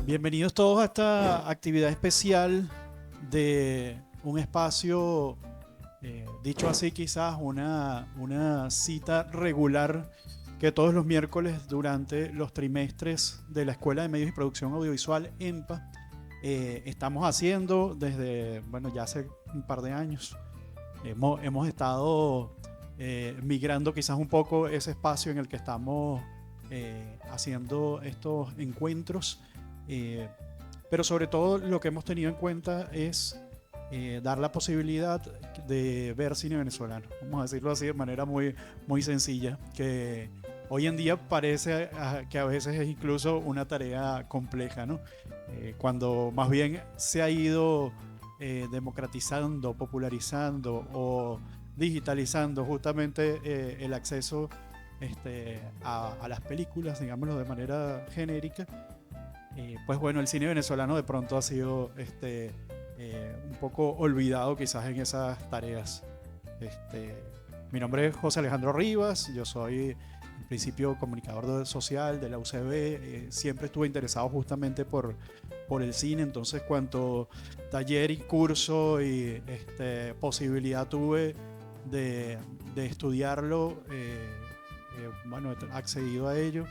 Bienvenidos todos a esta actividad especial de un espacio, dicho así quizás, una cita regular que todos los miércoles durante los trimestres de la Escuela de Medios y Producción Audiovisual EMPA estamos haciendo desde, bueno, ya hace un par de años. Hemos estado migrando quizás un poco ese espacio en el que estamos haciendo estos encuentros. Eh, pero sobre todo lo que hemos tenido en cuenta es dar la posibilidad de ver cine venezolano, vamos a decirlo así de manera muy sencilla, que hoy en día parece que a veces es incluso una tarea compleja, ¿no? Cuando más bien se ha ido democratizando, popularizando o digitalizando justamente el acceso a las películas, digámoslo de manera genérica. Pues bueno, el cine venezolano de pronto ha sido un poco olvidado quizás en esas tareas. Este, Mi nombre es José Alejandro Rivas, yo soy en principio comunicador social de la UCB, siempre estuve interesado justamente por el cine, entonces cuanto taller y curso y posibilidad tuve de estudiarlo, bueno, he accedido a ello.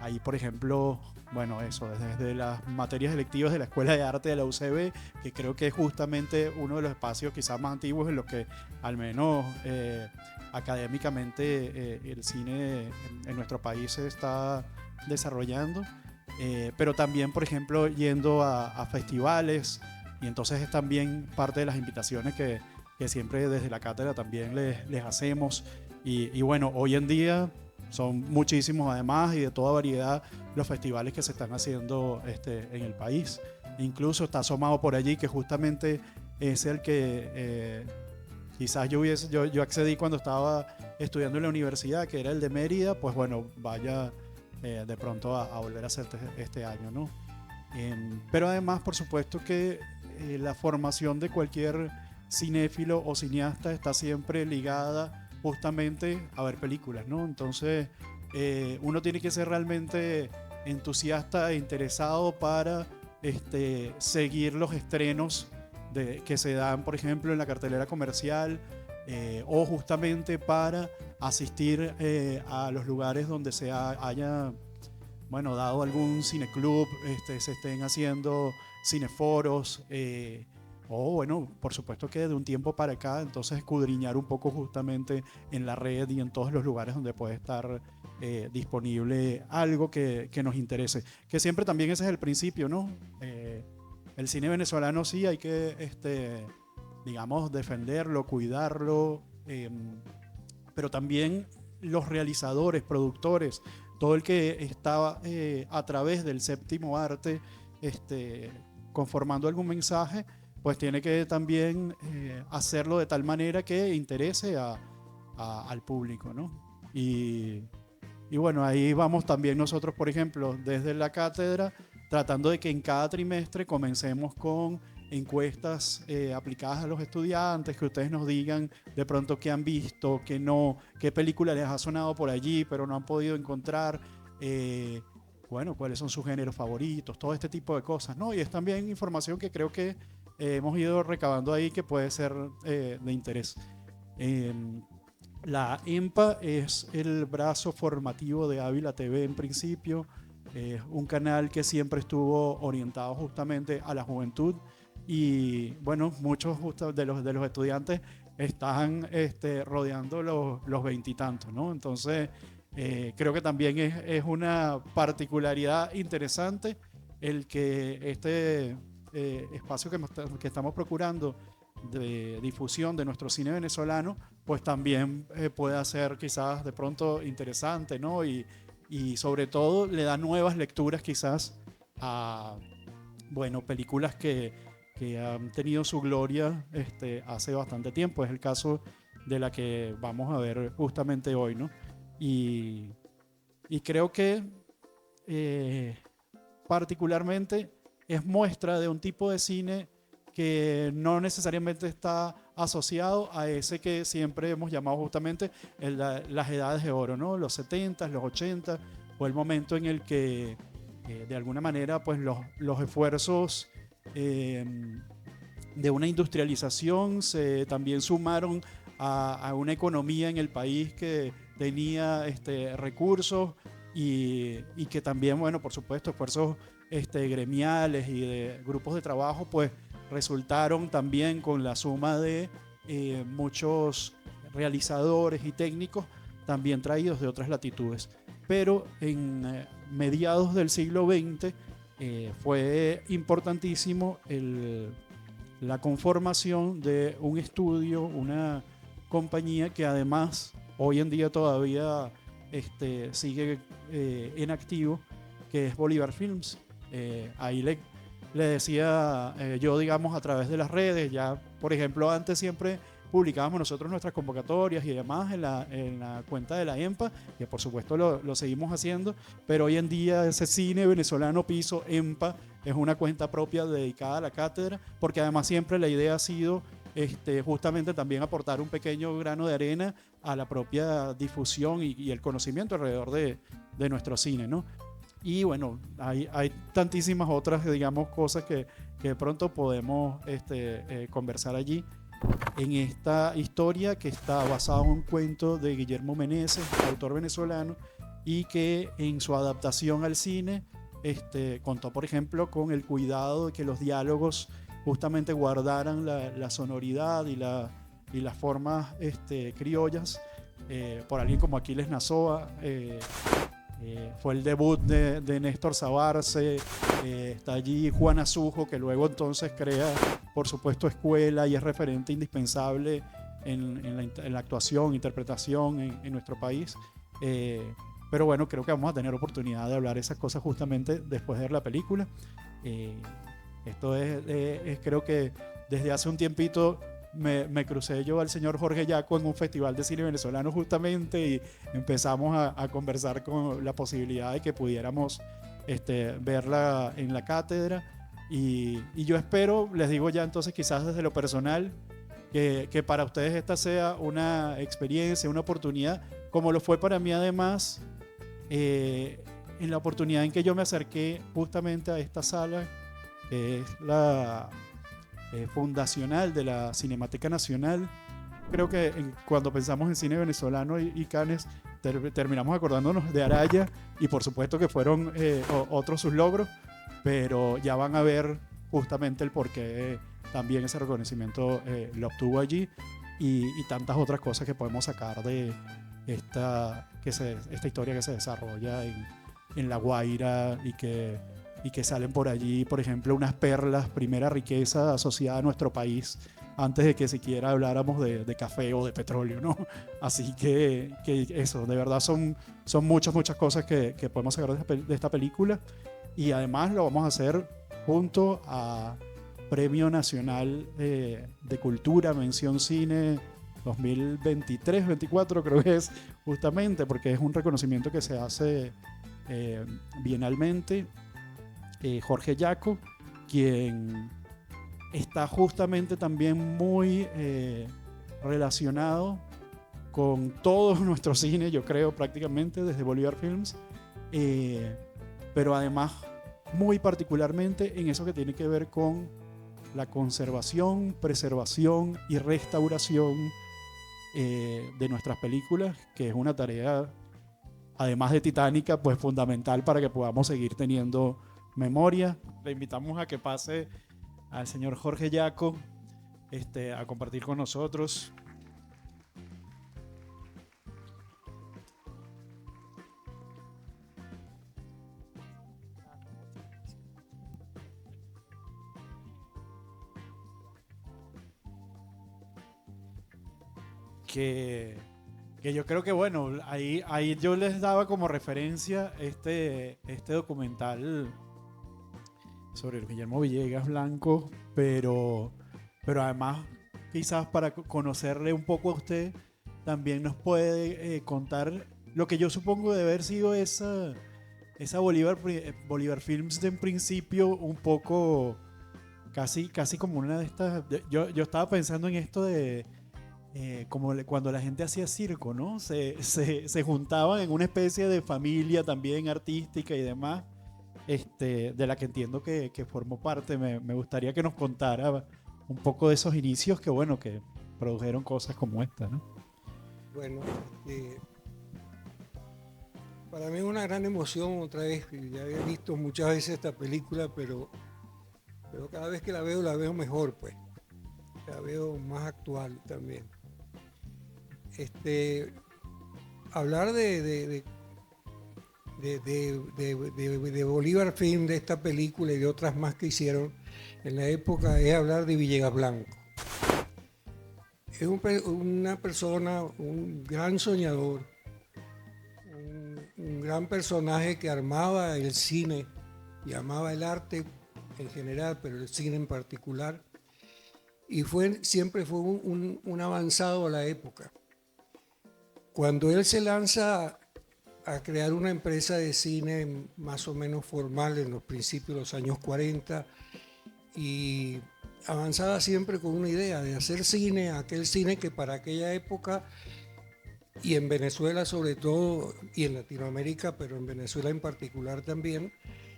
Ahí, por ejemplo, bueno, eso, desde las materias electivas de la Escuela de Arte de la UCB, que creo que es justamente uno de los espacios quizás más antiguos en los que, al menos académicamente, el cine en nuestro país se está desarrollando. Pero también, por ejemplo, yendo a festivales, y entonces es también parte de las invitaciones que siempre desde la cátedra también les hacemos. Y bueno, hoy en día son muchísimos además y de toda variedad los festivales que se están haciendo en el país. Incluso está asomado por allí que justamente es el que quizás yo accedí cuando estaba estudiando en la universidad, que era el de Mérida, pues bueno, vaya de pronto a volver a hacer este año, ¿no? Pero además, por supuesto que la formación de cualquier cinéfilo o cineasta está siempre ligada justamente a ver películas, ¿no? Entonces, uno tiene que ser realmente entusiasta e interesado para seguir los estrenos que se dan, por ejemplo, en la cartelera comercial, o justamente para asistir a los lugares donde haya, bueno, dado algún cineclub, se estén haciendo cineforos, o bueno, por supuesto que de un tiempo para acá, entonces escudriñar un poco justamente en la red y en todos los lugares donde puede estar disponible algo que nos interese. Que siempre también ese es el principio, ¿no? El cine venezolano sí hay que, digamos, defenderlo, cuidarlo, pero también los realizadores, productores, todo el que está a través del séptimo arte conformando algún mensaje, pues tiene que también hacerlo de tal manera que interese al público, ¿no? Y bueno, ahí vamos también nosotros, por ejemplo, desde la cátedra, tratando de que en cada trimestre comencemos con encuestas aplicadas a los estudiantes, que ustedes nos digan de pronto qué han visto, qué no, qué película les ha sonado por allí, pero no han podido encontrar, bueno, cuáles son sus géneros favoritos, todo este tipo de cosas, ¿no? Y es también información que creo que hemos ido recabando ahí que puede ser de interés. Eh, la EMPA es el brazo formativo de Ávila TV en principio, un canal que siempre estuvo orientado justamente a la juventud y bueno, muchos de los estudiantes están rodeando los veintitantos, ¿no? Entonces, creo que también es una particularidad interesante el que espacio que estamos procurando de difusión de nuestro cine venezolano, pues también puede ser quizás de pronto interesante, ¿no? Y sobre todo le da nuevas lecturas quizás a, bueno, películas que han tenido su gloria hace bastante tiempo. Es el caso de la que vamos a ver justamente hoy, ¿no? Y, y creo que eh, particularmente es muestra de un tipo de cine que no necesariamente está asociado a ese que siempre hemos llamado justamente las edades de oro, ¿no? Los 70, los 80, fue el momento en el que de alguna manera pues los esfuerzos eh, de una industrialización se también sumaron a una economía en el país que tenía recursos y que también, bueno, por supuesto, esfuerzos gremiales y de grupos de trabajo, pues resultaron también con la suma de muchos realizadores y técnicos también traídos de otras latitudes. Pero en mediados del siglo XX fue importantísimo la conformación de un estudio, una compañía que además hoy en día todavía sigue en activo, que es Bolívar Films. Ahí le decía yo, digamos, a través de las redes, ya por ejemplo antes siempre publicábamos nosotros nuestras convocatorias y demás en la cuenta de la EMPA, que por supuesto lo seguimos haciendo, pero hoy en día ese Cine Venezolano Piso EMPA es una cuenta propia dedicada a la cátedra, porque además siempre la idea ha sido justamente también aportar un pequeño grano de arena a la propia difusión y el conocimiento alrededor de nuestro cine, ¿no? Y bueno, hay tantísimas otras, digamos, cosas que de pronto podemos conversar allí en esta historia que está basada en un cuento de Guillermo Meneses, autor venezolano, y que en su adaptación al cine contó, por ejemplo, con el cuidado de que los diálogos justamente guardaran la sonoridad y las formas criollas por alguien como Aquiles Nazoa. Fue el debut de Néstor Sabarce, está allí Juan Azujo, que luego entonces crea, por supuesto, escuela y es referente indispensable en la actuación, interpretación en nuestro país. Pero bueno, creo que vamos a tener oportunidad de hablar esas cosas justamente después de ver la película. Eh, Esto creo que desde hace un tiempito me crucé yo al señor Jorge Yaco en un festival de cine venezolano justamente y empezamos a conversar con la posibilidad de que pudiéramos verla en la cátedra y yo espero, les digo ya entonces quizás desde lo personal, que para ustedes esta sea una experiencia, una oportunidad, como lo fue para mí además en la oportunidad en que yo me acerqué justamente a esta sala, que es la fundacional de la Cinemateca Nacional. Creo que cuando pensamos en cine venezolano y Cannes, terminamos acordándonos de Araya y por supuesto que fueron otros sus logros, pero ya van a ver justamente el por qué también ese reconocimiento lo obtuvo allí y tantas otras cosas que podemos sacar de esta historia que se desarrolla en La Guaira y que salen por allí, por ejemplo, unas perlas, primera riqueza asociada a nuestro país, antes de que siquiera habláramos de café o de petróleo, ¿no? Así que eso, de verdad son muchas cosas que podemos sacar de esta película y además lo vamos a hacer junto a Premio Nacional de Cultura, Mención Cine 2023-24 creo que es justamente, porque es un reconocimiento que se hace bienalmente. Jorge Yaco, quien está justamente también muy relacionado con todo nuestro cine, yo creo prácticamente desde Bolívar Films, pero además muy particularmente en eso que tiene que ver con la conservación, preservación y restauración de nuestras películas, que es una tarea, además de titánica, pues fundamental para que podamos seguir teniendo memoria. Le invitamos a que pase al señor Jorge Yaco a compartir con nosotros. Que yo creo que bueno, ahí yo les daba como referencia este documental sobre el Guillermo Villegas Blanco, pero además quizás para conocerle un poco a usted también nos puede contar lo que yo supongo de haber sido esa Bolívar Films de en principio un poco casi como una de estas. Yo estaba pensando en esto de como cuando la gente hacía circo, ¿no? Se juntaban en una especie de familia también artística y demás. de la que entiendo que formó parte. Me gustaría que nos contara un poco de esos inicios que, bueno, que produjeron cosas como esta, ¿no? Bueno, para mí es una gran emoción otra vez. Ya había visto muchas veces esta película, pero cada vez que la veo mejor, pues. La veo más actual también. Este, hablar de Bolívar Film, de esta película y de otras más que hicieron en la época, es hablar de Villegas Blanco. Es una persona, un gran soñador, un gran personaje que armaba el cine y amaba el arte en general, pero el cine en particular. Y siempre fue un avanzado a la época. Cuando él se lanza a crear una empresa de cine más o menos formal en los principios de los años 40 y avanzaba siempre con una idea de hacer cine, aquel cine que para aquella época y en Venezuela sobre todo y en Latinoamérica, pero en Venezuela en particular también,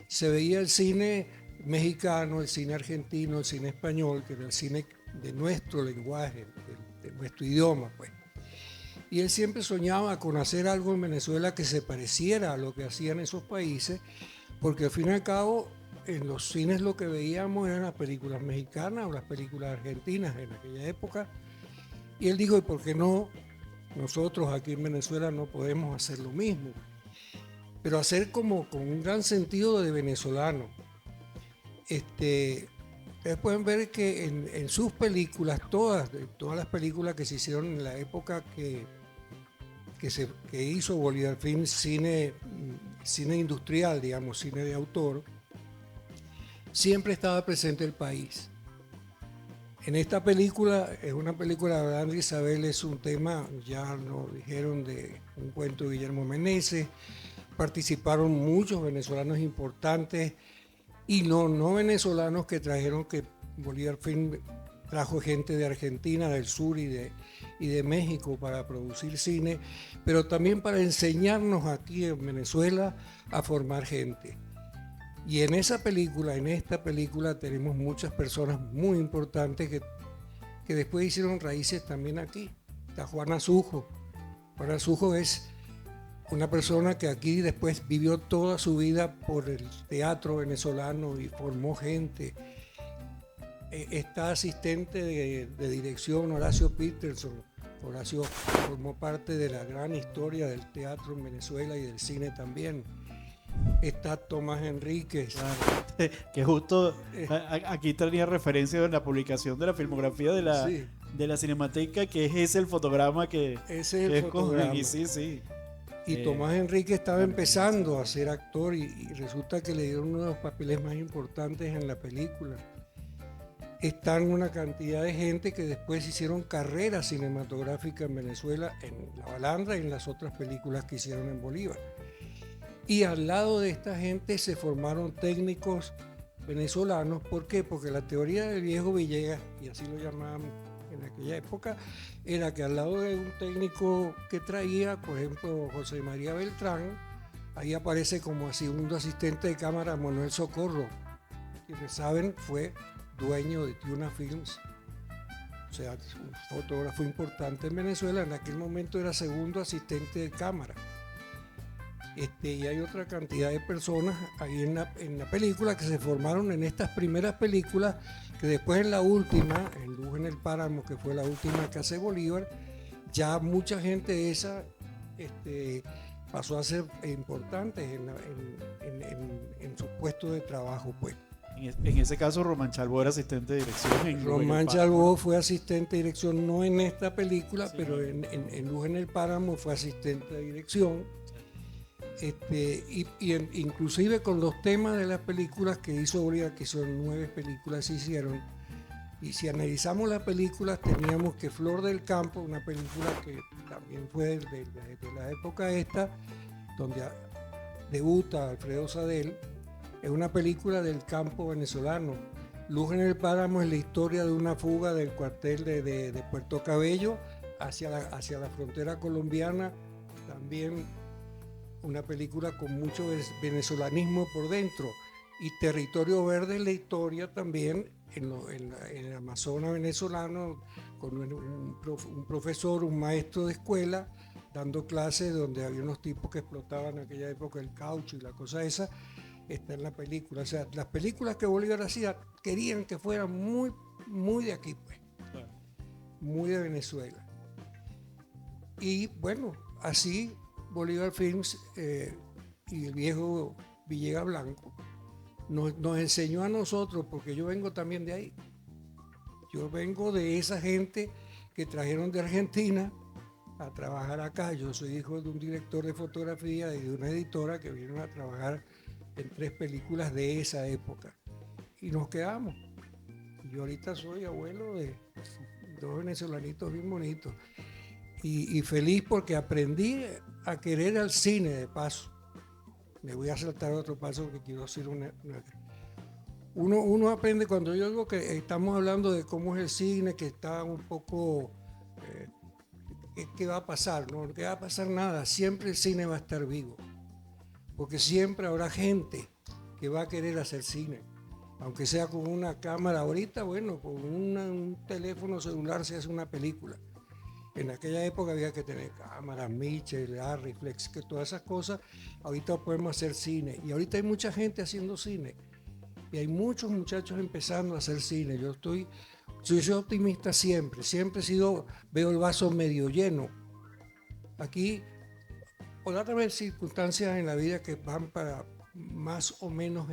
se veía el cine mexicano, el cine argentino, el cine español, que era el cine de nuestro lenguaje, de nuestro idioma, pues. Y él siempre soñaba con hacer algo en Venezuela que se pareciera a lo que hacían esos países, porque al fin y al cabo en los cines lo que veíamos eran las películas mexicanas o las películas argentinas en aquella época. Y él dijo, ¿y por qué no? Nosotros aquí en Venezuela no podemos hacer lo mismo, pero hacer como con un gran sentido de venezolano. Ustedes pueden ver que en sus películas, todas las películas que se hicieron en la época que hizo Bolívar Film, cine industrial, digamos, cine de autor, siempre estaba presente el país. En esta película, es una película de Abraham Isabel, es un tema, ya nos dijeron, de un cuento de Guillermo Meneses. Participaron muchos venezolanos importantes y no venezolanos que trajeron, que Bolívar Film trajo gente de Argentina, del sur y de México para producir cine, pero también para enseñarnos aquí en Venezuela a formar gente. Y en esta película tenemos muchas personas muy importantes que después hicieron raíces también aquí. Está Juana Sujo. Juana Sujo es una persona que aquí después vivió toda su vida por el teatro venezolano y formó gente. Está asistente de dirección Horacio Peterson. Horacio formó parte de la gran historia del teatro en Venezuela y del cine también. Está Tomás Enríquez. Claro, que justo aquí tenía referencia en la publicación de la filmografía Sí, de la Cinemateca, que es ese el fotograma que ese es el fotograma. Y sí, sí. Y Tomás Enríquez estaba empezando a ser actor y resulta que le dieron uno de los papeles más importantes en la película. Están una cantidad de gente que después hicieron carrera cinematográfica en Venezuela, en La Balandra y en las otras películas que hicieron en Bolívar. Y al lado de esta gente se formaron técnicos venezolanos. ¿Por qué? Porque la teoría del viejo Villegas, y así lo llamaban en aquella época, era que al lado de un técnico que traía, por ejemplo, José María Beltrán, ahí aparece como segundo asistente de cámara Manuel Socorro, quienes saben fue dueño de Tiuna Films, o sea, un fotógrafo importante en Venezuela. En aquel momento era segundo asistente de cámara. Y hay otra cantidad de personas ahí en la película que se formaron en estas primeras películas, que después en la última, en Luz en el Páramo, que fue la última que hace Bolívar, ya mucha gente de esa pasó a ser importante en sus puestos de trabajo, pues. En ese caso, Román Chalbó era asistente de dirección. Román Chalbó fue asistente de dirección, no en esta película, sí, pero en Luz en el Páramo fue asistente de dirección. Inclusive con los temas de las películas que hizo Bolívar, que son 9 películas se hicieron, y si analizamos las películas teníamos que Flor del Campo, una película que también fue de la época esta, donde debuta Alfredo Sadel, es una película del campo venezolano. Luz en el Páramo es la historia de una fuga del cuartel de Puerto Cabello hacia la frontera colombiana, también una película con mucho venezolanismo por dentro. Y Territorio Verde es la historia también en el Amazonas venezolano, con un profesor, un maestro de escuela, dando clases donde había unos tipos que explotaban en aquella época el caucho y la cosa esa, está en la película. O sea, las películas que Bolívar hacía querían que fueran muy de aquí, pues, claro, muy de Venezuela. Y bueno, así Bolívar Films y el viejo Villegas Blanco nos enseñó a nosotros, porque yo vengo también de ahí. Yo vengo de esa gente que trajeron de Argentina a trabajar acá. Yo soy hijo de un director de fotografía y de una editora que vinieron a trabajar en 3 películas de esa época. Y nos quedamos. Yo ahorita soy abuelo de 2 venezolanitos bien bonitos. Y feliz porque aprendí a querer al cine de paso. Me voy a saltar otro paso porque quiero decir uno aprende, cuando yo digo que estamos hablando de cómo es el cine, que está un poco, ¿qué va a pasar? No va a pasar nada, siempre el cine va a estar vivo, porque siempre habrá gente que va a querer hacer cine, aunque sea con una cámara. Ahorita, bueno, con un teléfono celular se hace una película. En aquella época había que tener cámaras, Mitchell, Arriflex, que todas esas cosas. Ahorita podemos hacer cine. Y ahorita hay mucha gente haciendo cine. Y hay muchos muchachos empezando a hacer cine. Yo soy optimista siempre. Siempre veo el vaso medio lleno. Aquí podrá haber circunstancias en la vida que van para más o menos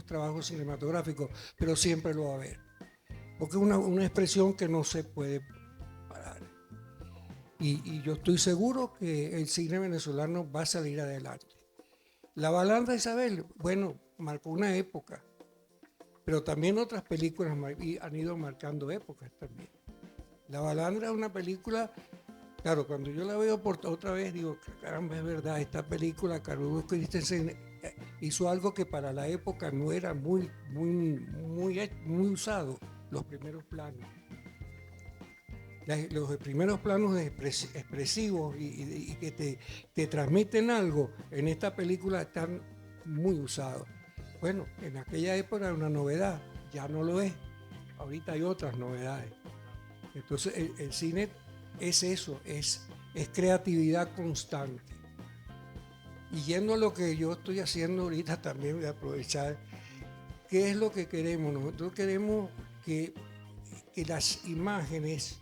trabajo cinematográfico, pero siempre lo va a haber. Porque es una expresión que no se puede parar. Y yo estoy seguro que el cine venezolano va a salir adelante. La Balandra de Isabel, bueno, marcó una época, pero también otras películas han ido marcando épocas también. La Balandra es una película, claro, cuando yo la veo por otra vez digo, caramba, es verdad, esta película, Carlos Christensen hizo algo que para la época no era muy usado, los primeros planos. Los primeros planos expresivos y que te transmiten algo, en esta película están muy usados. Bueno, en aquella época era una novedad, ya no lo es. Ahorita hay otras novedades. Entonces el cine es eso, es creatividad constante. Y yendo a lo que yo estoy haciendo ahorita, también voy a aprovechar, ¿qué es lo que queremos? Nosotros queremos que las imágenes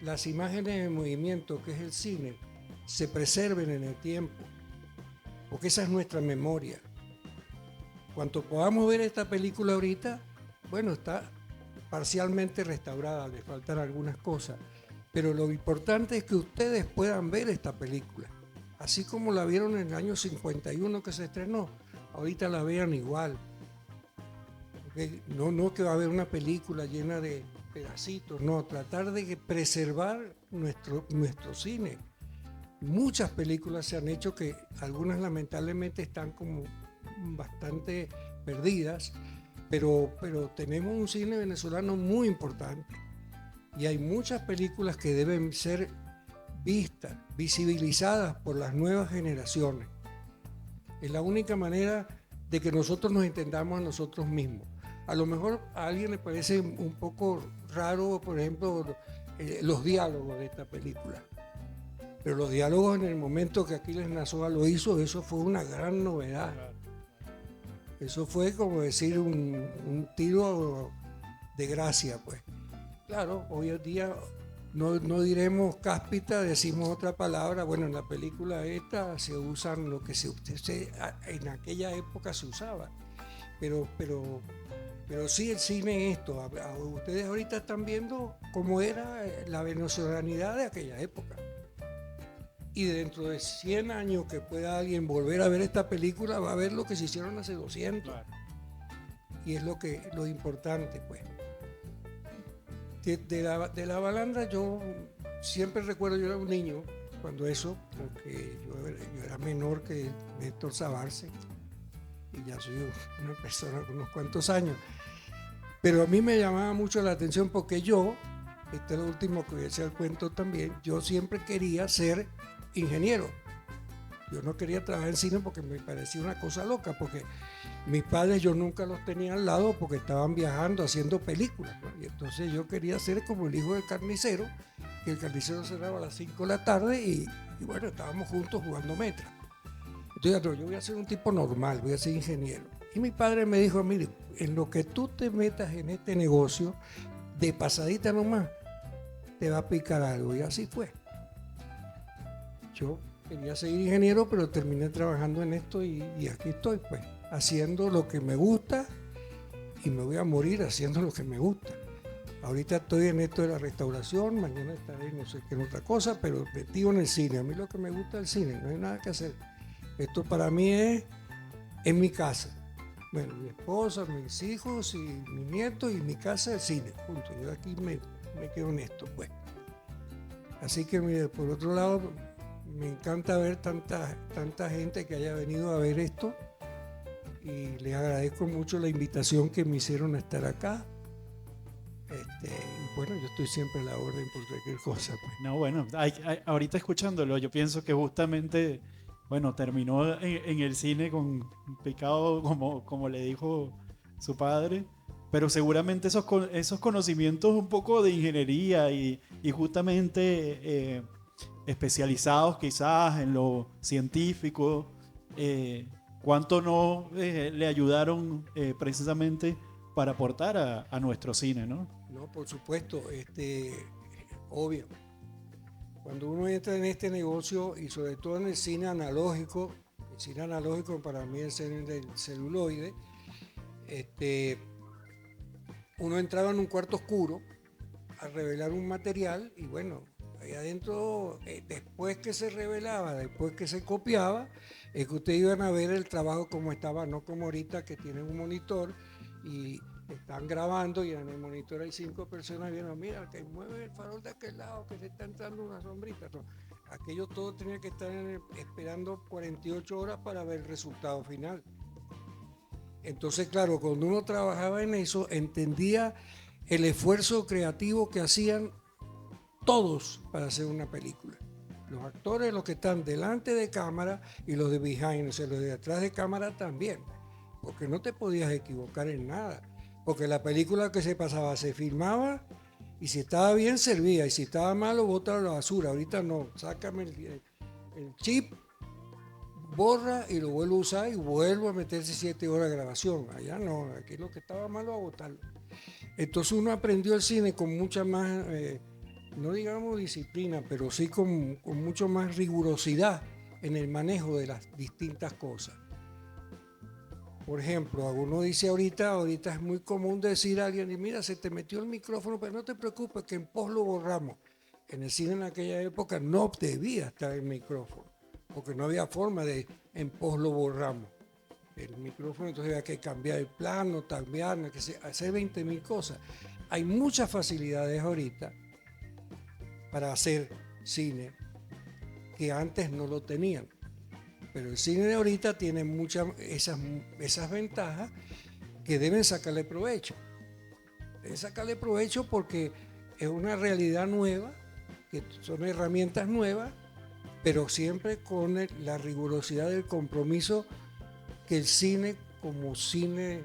de movimiento, que es el cine, se preserven en el tiempo, porque esa es nuestra memoria. Cuando podamos ver esta película ahorita, bueno, está parcialmente restaurada, le faltan algunas cosas, pero lo importante es que ustedes puedan ver esta película, así como la vieron en el año 51 que se estrenó, ahorita la vean igual. Porque no que va a haber una película llena de pedacitos, no, tratar de preservar nuestro cine. Muchas películas se han hecho que algunas lamentablemente están como bastante perdidas, pero tenemos un cine venezolano muy importante y hay muchas películas que deben ser vistas, visibilizadas por las nuevas generaciones. Es la única manera de que nosotros nos entendamos a nosotros mismos. A lo mejor a alguien le parece un poco raro, por ejemplo, los diálogos de esta película. Pero los diálogos, en el momento que Aquiles Nazoa lo hizo, eso fue una gran novedad. Eso fue como decir un tiro de gracia, pues. Claro, hoy en día no diremos cáspita, decimos otra palabra. Bueno, en la película esta se usan lo que en aquella época se usaba. Pero sí, el cine es esto. Ustedes ahorita están viendo cómo era la venezolanidad de aquella época. Y dentro de 100 años que pueda alguien volver a ver esta película, va a ver lo que se hicieron hace 200. Claro. Y es lo importante, pues. De la Balandra, yo siempre recuerdo, yo era un niño cuando eso, porque yo era menor que Néstor Sabarce. Y ya soy una persona con unos cuantos años. Pero a mí me llamaba mucho la atención porque este es lo último que voy a hacer el cuento también, yo siempre quería ser ingeniero. Yo no quería trabajar en cine porque me parecía una cosa loca, porque mis padres yo nunca los tenía al lado porque estaban viajando, haciendo películas, ¿no? Y entonces yo quería ser como el hijo del carnicero, que el carnicero cerraba a las 5 de la tarde y bueno, estábamos juntos jugando metra. Entonces no, yo voy a ser un tipo normal, voy a ser ingeniero. Y mi padre me dijo, mire, en lo que tú te metas en este negocio, de pasadita nomás, te va a picar algo. Y así fue. Yo quería ser ingeniero, pero terminé trabajando en esto y aquí estoy, pues, haciendo lo que me gusta y me voy a morir haciendo lo que me gusta. Ahorita estoy en esto de la restauración, mañana estaré no sé qué en otra cosa, pero metido en el cine. A mí lo que me gusta es el cine, no hay nada que hacer. Esto para mí es mi casa. Bueno, mi esposa, mis hijos y mi nieto y mi casa el cine, punto. Yo aquí me quedo en esto, pues. Así que mire, por otro lado, me encanta ver tanta gente que haya venido a ver esto y les agradezco mucho la invitación que me hicieron a estar acá. Y bueno, yo estoy siempre a la orden por cualquier cosa, pues. No, bueno, ahorita escuchándolo, yo pienso que justamente, bueno, terminó en el cine con picado, como le dijo su padre, pero seguramente esos conocimientos un poco de ingeniería y justamente especializados quizás en lo científico, cuánto no le ayudaron precisamente para aportar a nuestro cine, ¿no? No, por supuesto, obvio. Cuando uno entra en este negocio y sobre todo en el cine analógico para mí es el del celuloide, uno entraba en un cuarto oscuro a revelar un material y bueno, ahí adentro, después que se revelaba, después que se copiaba, es que ustedes iban a ver el trabajo como estaba, no como ahorita que tienen un monitor y están grabando y en el monitor hay 5 personas viendo, mira, que mueve el farol de aquel lado, que se está entrando una sombrita. No, aquello todo tenía que estar esperando 48 horas para ver el resultado final. Entonces, claro, cuando uno trabajaba en eso, entendía el esfuerzo creativo que hacían todos para hacer una película. Los actores, los que están delante de cámara y los de behind, o sea, los de atrás de cámara también, porque no te podías equivocar en nada. Porque la película que se pasaba se filmaba y si estaba bien servía y si estaba malo botaba a la basura. Ahorita no, sácame el chip, borra y lo vuelvo a usar y vuelvo a meterse 7 horas de grabación. Allá no, aquí lo que estaba malo a botarlo. Entonces uno aprendió el cine con mucha más, no digamos disciplina, pero sí con mucho más rigurosidad en el manejo de las distintas cosas. Por ejemplo, uno dice ahorita es muy común decir a alguien, y mira, se te metió el micrófono, pero no te preocupes, que en post lo borramos. En el cine en aquella época no debía estar el micrófono, porque no había forma de en post lo borramos. El micrófono, entonces había que cambiar el plano, cambiar, hacer 20.000 cosas. Hay muchas facilidades ahorita para hacer cine que antes no lo tenían. Pero el cine de ahorita tiene muchas esas ventajas que deben sacarle provecho. Deben sacarle provecho porque es una realidad nueva, que son herramientas nuevas, pero siempre con la rigurosidad del compromiso que el cine, como cine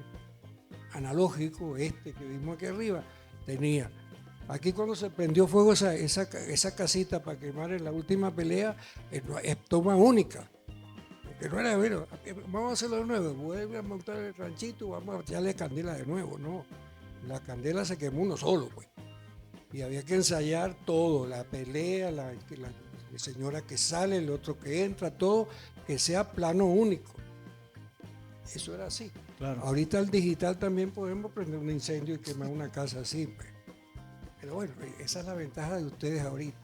analógico, que vimos aquí arriba, tenía. Aquí cuando se prendió fuego esa casita para quemar en la última pelea, es toma única. Que no era, bueno, vamos a hacerlo de nuevo, vuelve a montar el ranchito, vamos a echarle candela de nuevo. No, la candela se quemó uno solo, pues. Y había que ensayar todo, la pelea, la señora que sale, el otro que entra, todo, que sea plano único. Eso era así. Claro. Ahorita el digital también podemos prender un incendio y quemar una casa así, pues. Pero bueno, esa es la ventaja de ustedes ahorita.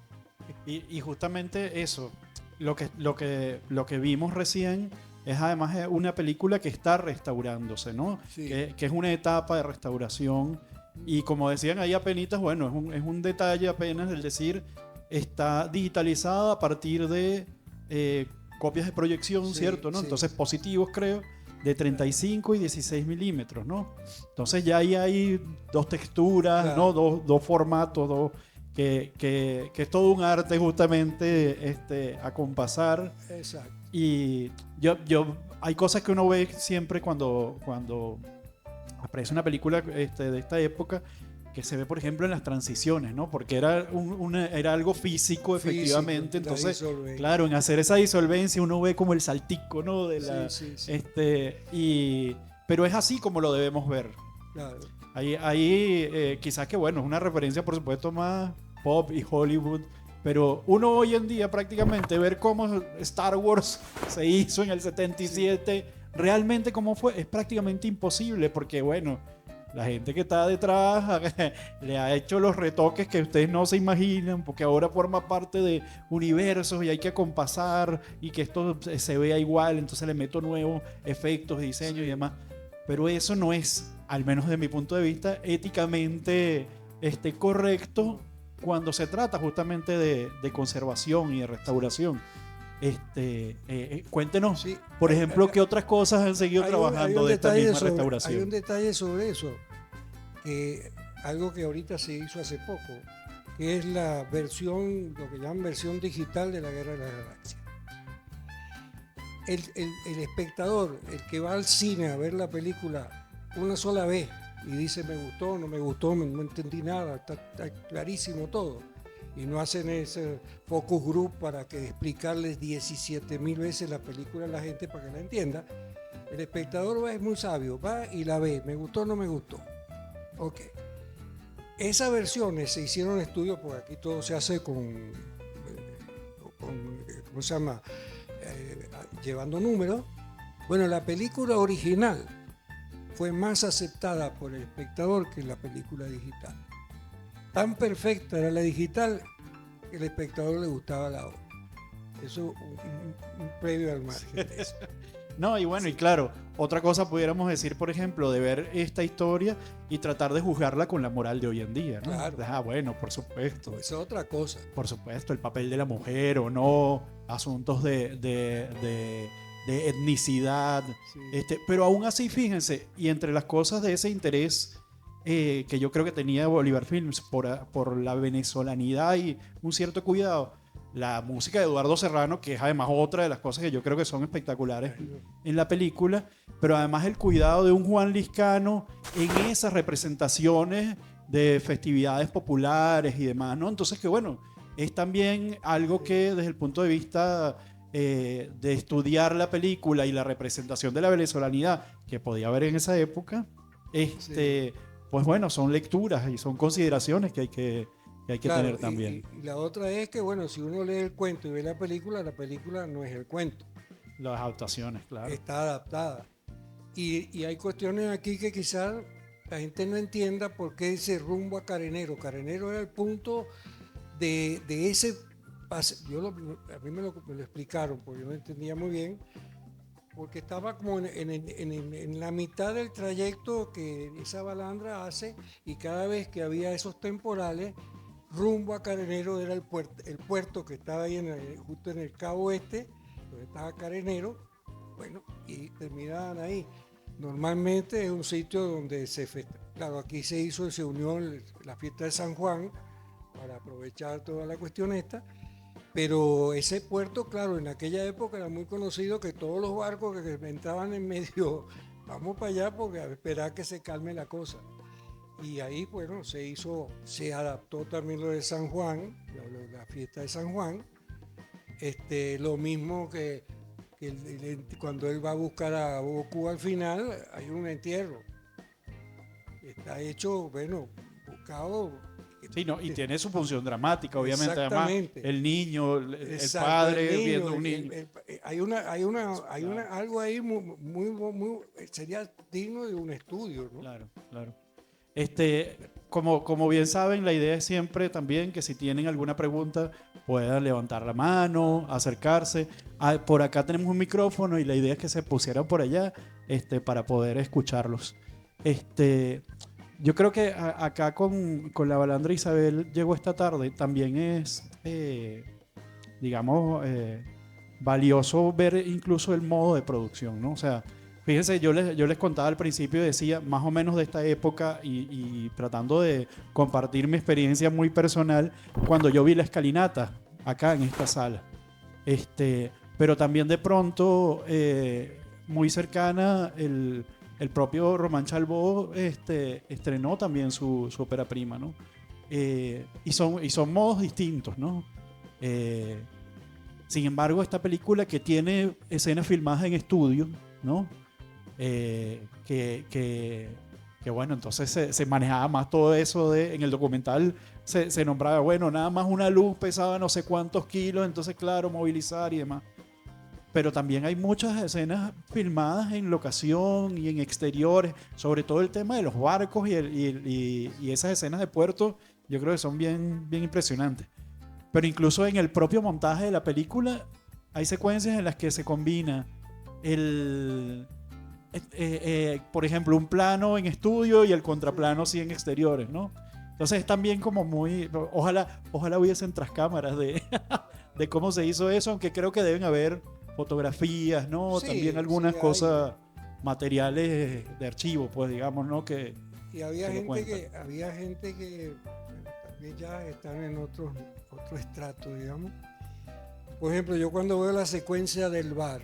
Y justamente eso, lo que vimos recién es además una película que está restaurándose, ¿no? Sí. Que es una etapa de restauración. Y como decían ahí apenitas, bueno, es un detalle apenas el decir, está digitalizada a partir de copias de proyección, Sí, ¿cierto? ¿No? sí. Entonces positivos, creo, de 35 y 16 milímetros, ¿no? Entonces ya ahí hay dos texturas, Claro. ¿no? Dos formatos, que es todo un arte justamente acompasar. Exacto. Y hay cosas que uno ve siempre cuando aparece una película de esta época, que se ve, por ejemplo, en las transiciones, ¿no? Porque era algo físico, efectivamente. Entonces, claro, en hacer esa disolvencia uno ve como el saltico, ¿no? Pero es así como lo debemos ver. Claro. Ahí quizás que, bueno, es una referencia, por supuesto, más pop y Hollywood. Pero uno hoy en día prácticamente ver cómo Star Wars se hizo en el 77, realmente cómo fue, es prácticamente imposible, porque bueno, la gente que está detrás le ha hecho los retoques que ustedes no se imaginan, porque ahora forma parte de universos y hay que acompasar y que esto se vea igual, entonces le meto nuevos efectos, diseños y demás. Pero eso no es, al menos de mi punto de vista, éticamente correcto cuando se trata justamente de conservación y de restauración. Cuéntenos, Sí, por ejemplo, qué otras cosas han seguido trabajando de esta misma restauración. Hay un detalle sobre eso, que algo que ahorita se hizo hace poco, que es la versión, lo que llaman versión digital de la Guerra de las Galaxias. El espectador, el que va al cine a ver la película una sola vez y dice me gustó, no me gustó, no entendí nada, está clarísimo todo. Y no hacen ese focus group para que explicarles 17.000 veces la película a la gente para que la entienda. El espectador es muy sabio, va y la ve, me gustó, no me gustó. Ok. Esas versiones se hicieron estudios, porque aquí todo se hace con ¿cómo se llama? Llevando números. Bueno, la película original fue más aceptada por el espectador que la película digital. Tan perfecta era la digital que al espectador le gustaba la otra. Eso un previo al margen de eso. No, y bueno, y claro, otra cosa pudiéramos decir, por ejemplo, de ver esta historia y tratar de juzgarla con la moral de hoy en día, ¿no? Claro. Bueno, por supuesto. Esa es otra cosa. Por supuesto, el papel de la mujer o no, asuntos de etnicidad. Sí. Pero aún así, fíjense, y entre las cosas de ese interés que yo creo que tenía Bolívar Films por la venezolanidad y un cierto cuidado, la música de Eduardo Serrano, que es además otra de las cosas que yo creo que son espectaculares en la película, pero además el cuidado de un Juan Liscano en esas representaciones de festividades populares y demás, ¿no? Entonces que bueno, es también algo que desde el punto de vista de estudiar la película y la representación de la venezolanidad que podía haber en esa época, pues bueno, son lecturas y son consideraciones que hay que tener también. Y la otra es que, bueno, si uno lee el cuento y ve la película no es el cuento. Las adaptaciones, claro. Está adaptada. Y hay cuestiones aquí que quizás la gente no entienda por qué dice rumbo a Carenero. Carenero era el punto de ese pase. A mí me lo explicaron, porque yo no entendía muy bien, porque estaba como en la mitad del trayecto que esa balandra hace, y cada vez que había esos temporales, rumbo a Carenero era el puerto que estaba ahí justo en el cabo este, donde estaba Carenero, bueno, y terminaban ahí. Normalmente es un sitio donde claro, aquí se unió la fiesta de San Juan para aprovechar toda la cuestión esta, pero ese puerto, claro, en aquella época era muy conocido, que todos los barcos que entraban en medio, vamos para allá porque a esperar que se calme la cosa. Y ahí, bueno, se adaptó también lo de San Juan, la fiesta de San Juan. Lo mismo que cuando él va a buscar a Goku al final, hay un entierro. Está hecho, bueno, buscado. Sí, no, y tiene su función dramática, obviamente. Además, el niño, el padre viendo un niño. Hay algo ahí muy sería digno de un estudio, ¿no? Claro. Como bien saben, la idea es siempre también que si tienen alguna pregunta puedan levantar la mano, acercarse. Por acá tenemos un micrófono y la idea es que se pusieran por allá para poder escucharlos. Yo creo que acá con la Balandra Isabel llegó esta tarde. También es, valioso ver incluso el modo de producción, ¿no? O sea, fíjense, yo les contaba al principio, decía más o menos de esta época y tratando de compartir mi experiencia muy personal cuando yo vi la escalinata acá en esta sala. pero también de pronto, muy cercana, el propio Román Chalbaud estrenó también su ópera prima, ¿no? Y son modos distintos, ¿no? Sin embargo, esta película que tiene escenas filmadas en estudio, ¿no? Que bueno, entonces se manejaba más todo eso en el documental se nombraba, bueno, nada más una luz pesaba no sé cuántos kilos, entonces claro, movilizar y demás. Pero también hay muchas escenas filmadas en locación y en exteriores, sobre todo el tema de los barcos y esas escenas de puerto, yo creo que son bien, bien impresionantes. Pero incluso en el propio montaje de la película hay secuencias en las que se combina por ejemplo, un plano en estudio y el contraplano sí en exteriores, ¿no? Entonces es también como muy... Ojalá hubiesen tras cámaras de cómo se hizo eso, aunque creo que deben haber fotografías, ¿no? Sí, También algunas sí cosas, materiales de archivo, pues digamos, ¿no? Que y había lo gente cuentan. que bueno, también ya están en otro estrato, digamos. Por ejemplo, yo cuando veo la secuencia del bar,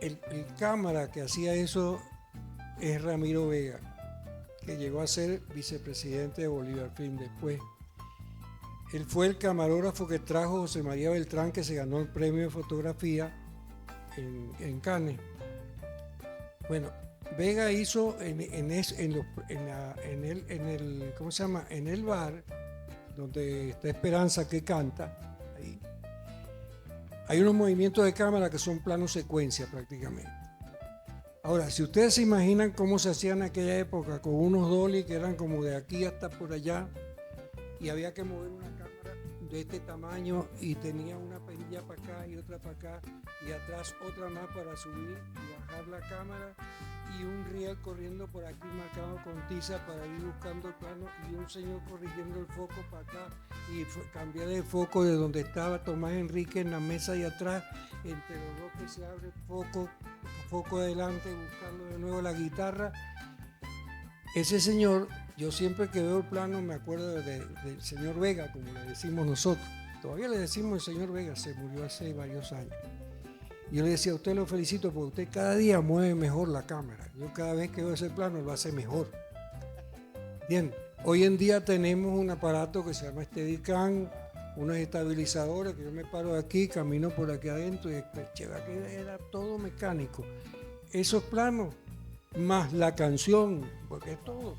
el cámara que hacía eso es Ramiro Vega, que llegó a ser vicepresidente de Bolívar Film después. Él fue el camarógrafo que trajo José María Beltrán, que se ganó el premio de fotografía en Cannes. Bueno, Vega hizo ¿cómo se llama? En el bar, donde está Esperanza que canta, ahí, hay unos movimientos de cámara que son planos secuencia prácticamente. Ahora, si ustedes se imaginan cómo se hacía en aquella época con unos dolly que eran como de aquí hasta por allá, y había que mover una cámara de este tamaño y tenía una perilla para acá y otra para acá y atrás otra más para subir y bajar la cámara y un riel corriendo por aquí marcado con tiza para ir buscando el plano y un señor corrigiendo el foco para acá y cambiar el foco de donde estaba Tomás Enrique en la mesa y atrás, entre los dos que se abre foco adelante, buscando de nuevo la guitarra. Ese señor, yo siempre que veo el plano me acuerdo del señor Vega, como le decimos nosotros. Todavía le decimos el señor Vega, se murió hace varios años. Yo le decía, a usted lo felicito porque usted cada día mueve mejor la cámara. Yo cada vez que veo ese plano lo hace mejor. Bien, hoy en día tenemos un aparato que se llama Steadicam, unos estabilizadores que yo me paro aquí, camino por aquí adentro y aquí era todo mecánico. Esos planos, más la canción, porque es todo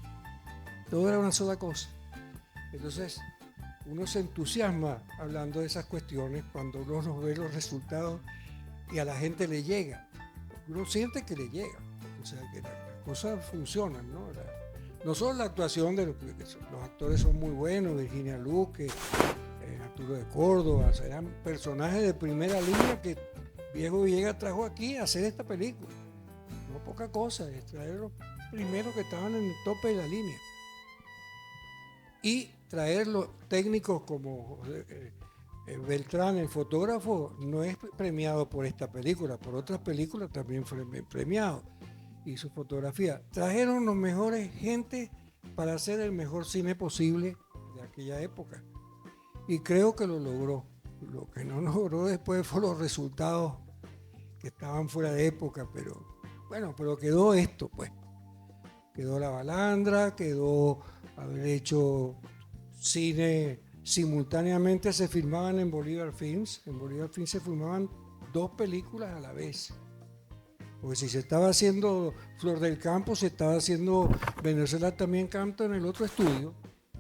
era una sola cosa. Entonces, uno se entusiasma hablando de esas cuestiones cuando uno nos ve los resultados y a la gente le llega. Uno siente que le llega, o sea, que las cosas funcionan, ¿no? No solo la actuación de los actores son muy buenos, Virginia Luque, Arturo de Córdoba, o sea, eran personajes de primera línea que Viejo Villegas trajo aquí a hacer esta película. No poca cosa, es traer los primeros que estaban en el tope de la línea. Y traer los técnicos como Beltrán, el fotógrafo, no es premiado por esta película, por otras películas también fue premiado. Y su fotografía. Trajeron los mejores gente para hacer el mejor cine posible de aquella época. Y creo que lo logró. Lo que no logró después fue los resultados que estaban fuera de época, pero bueno, pero quedó esto, pues. Quedó La Balandra, quedó haber hecho cine simultáneamente, se filmaban en Bolívar Films. En Bolívar Films se filmaban 2 películas a la vez. Porque si se estaba haciendo Flor del Campo, se estaba haciendo Venezuela también canta en el otro estudio,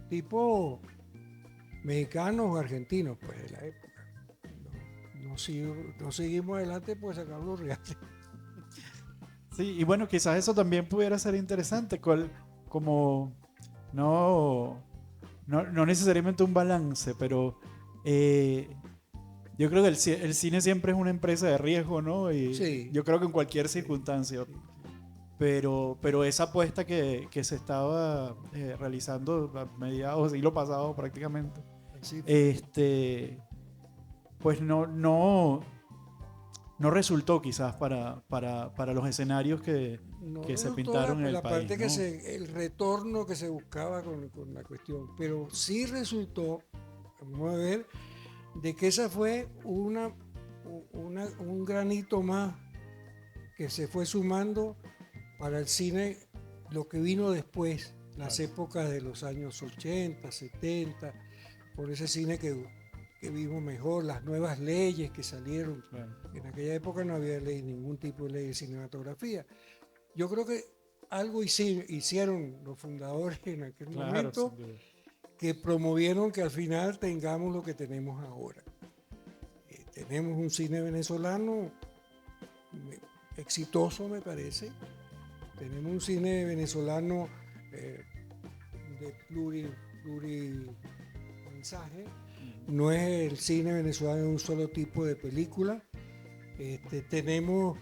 tipo mexicanos o argentinos, pues de la época. No seguimos adelante, pues sacamos los reales. Sí, y bueno, quizás eso también pudiera ser interesante, como no necesariamente un balance, pero yo creo que el cine siempre es una empresa de riesgo, ¿no? Y Sí. yo creo que en cualquier circunstancia. Pero esa apuesta que se estaba realizando a mediados del siglo pasado prácticamente, Sí. pues no resultó quizás para los escenarios que se pintaron en el la país, parte ¿no? el retorno que se buscaba con la cuestión, pero sí resultó, vamos a ver, de que esa fue un granito más que se fue sumando para el cine, lo que vino después, las épocas de los años 80, 70, por ese cine que vimos mejor, las nuevas leyes que salieron. Claro. En aquella época no había ningún tipo de ley de cinematografía. Yo creo que algo hicieron los fundadores en aquel momento, Sin duda. que promovieron que al final tengamos lo que tenemos ahora. Tenemos un cine venezolano exitoso, me parece. Tenemos un cine venezolano de plurimensaje. No es el cine venezolano de un solo tipo de película. Tenemos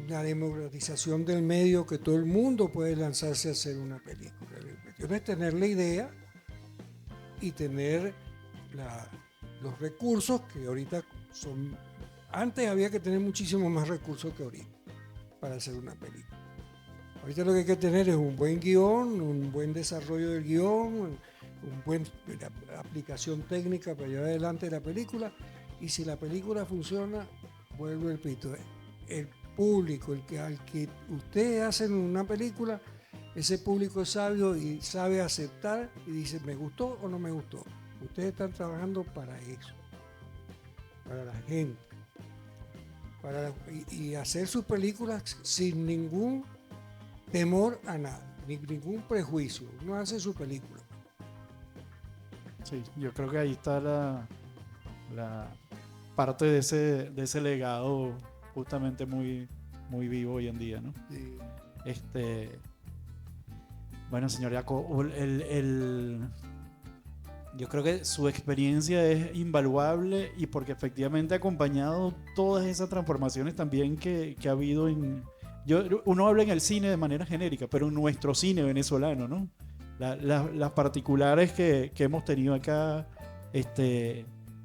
la democratización del medio, que todo el mundo puede lanzarse a hacer una película. La cuestión es tener la idea y tener los recursos que ahorita son. Antes había que tener muchísimo más recursos que ahorita para hacer una película. Ahorita lo que hay que tener es un buen guión, un buen desarrollo del guión, la aplicación técnica para llevar adelante la película, y si la película funciona, vuelvo el pito. El público, al que ustedes hacen una película, ese público es sabio y sabe aceptar y dice, ¿me gustó o no me gustó? Ustedes están trabajando para eso, para la gente, y hacer sus películas sin ningún temor a nada, ningún prejuicio. Uno hace su película. Sí, yo creo que ahí está la parte de ese legado justamente muy, muy vivo hoy en día, ¿no? Sí. Bueno, señor Jaco, yo creo que su experiencia es invaluable, y porque efectivamente ha acompañado todas esas transformaciones también que ha habido uno habla en el cine de manera genérica, pero en nuestro cine venezolano, ¿no? Las particulares que hemos tenido acá,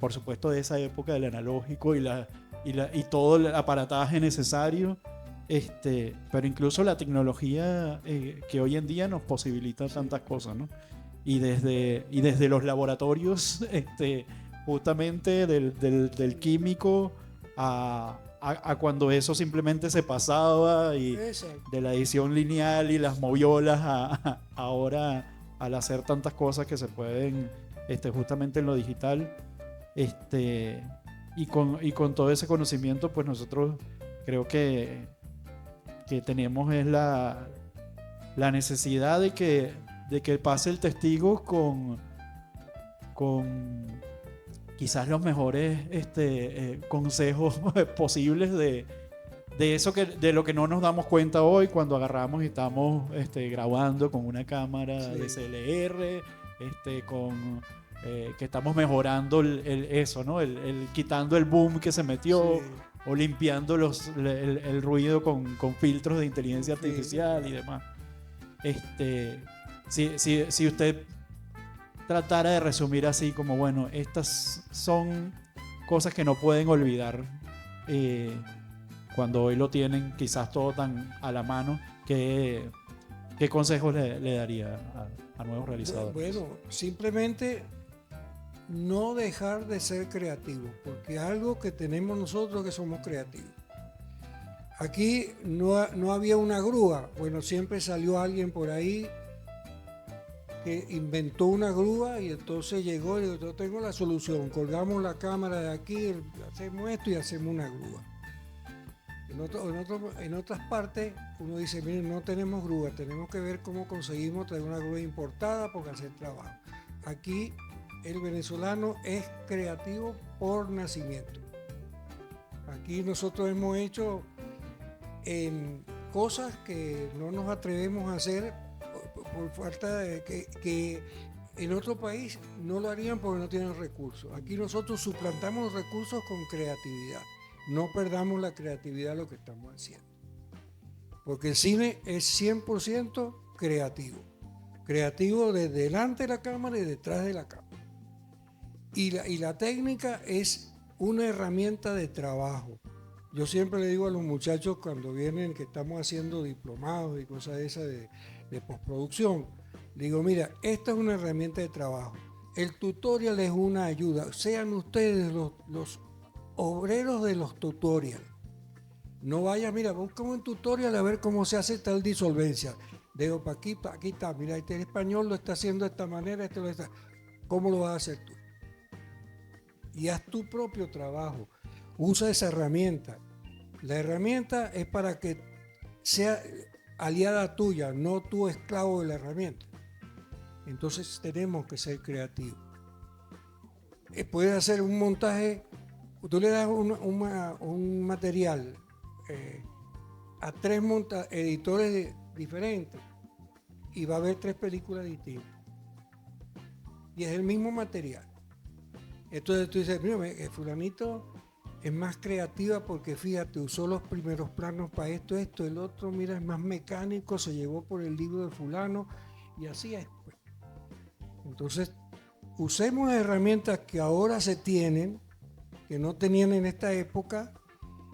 por supuesto de esa época del analógico y todo el aparataje necesario, pero incluso la tecnología que hoy en día nos posibilita tantas cosas, ¿no? Y desde los laboratorios, justamente del químico a cuando eso simplemente se pasaba, y Exacto. de la edición lineal y las moviolas ahora al hacer tantas cosas que se pueden justamente en lo digital, y con todo ese conocimiento, pues nosotros creo que tenemos es la necesidad de que pase el testigo con quizás los mejores consejos posibles de eso de lo que no nos damos cuenta hoy cuando agarramos y estamos grabando con una cámara de CLR, que estamos mejorando eso, ¿no? Quitando el boom que se metió, o limpiando el ruido con filtros de inteligencia artificial y demás. Si usted tratara de resumir así como, bueno, estas son cosas que no pueden olvidar cuando hoy lo tienen quizás todo tan a la mano, ¿qué consejos le daría a nuevos realizadores? Bueno, simplemente no dejar de ser creativo, porque algo que tenemos nosotros que somos creativos. Aquí no había una grúa, bueno, siempre salió alguien por ahí que inventó una grúa, y entonces llegó y dijo, yo tengo la solución, colgamos la cámara de aquí, hacemos esto y hacemos una grúa. En otras partes uno dice, miren, no tenemos grúa, tenemos que ver cómo conseguimos traer una grúa importada porque hacer trabajo. Aquí el venezolano es creativo por nacimiento. Aquí nosotros hemos hecho en cosas que no nos atrevemos a hacer por falta de que en otro país no lo harían porque no tienen recursos. Aquí nosotros suplantamos los recursos con creatividad. No perdamos la creatividad de lo que estamos haciendo. Porque el cine es 100% creativo. Creativo desde delante de la cámara y detrás de la cámara. Y la técnica es una herramienta de trabajo. Yo siempre le digo a los muchachos cuando vienen que estamos haciendo diplomados y cosas de esas de postproducción, digo, mira, esta es una herramienta de trabajo. el tutorial es una ayuda. Sean ustedes los obreros de los tutorials. No vaya, mira, busca un tutorial a ver cómo se hace tal disolvencia. Dejo para aquí está. Mira, este español lo está haciendo de esta manera, este lo está. ¿Cómo lo vas a hacer tú? Y haz tu propio trabajo. Usa esa herramienta. La herramienta es para que sea aliada tuya, no tú esclavo de la herramienta. Entonces tenemos que ser creativos. Puedes hacer un montaje, tú le das un material a 3 editores diferentes y va a haber 3 películas distintas. Y es el mismo material. Entonces tú dices, mira, fulanito es más creativa porque fíjate, usó los primeros planos para esto, el otro, mira, es más mecánico, se llevó por el libro de fulano y así es. Pues. Entonces, usemos herramientas que ahora se tienen, que no tenían en esta época,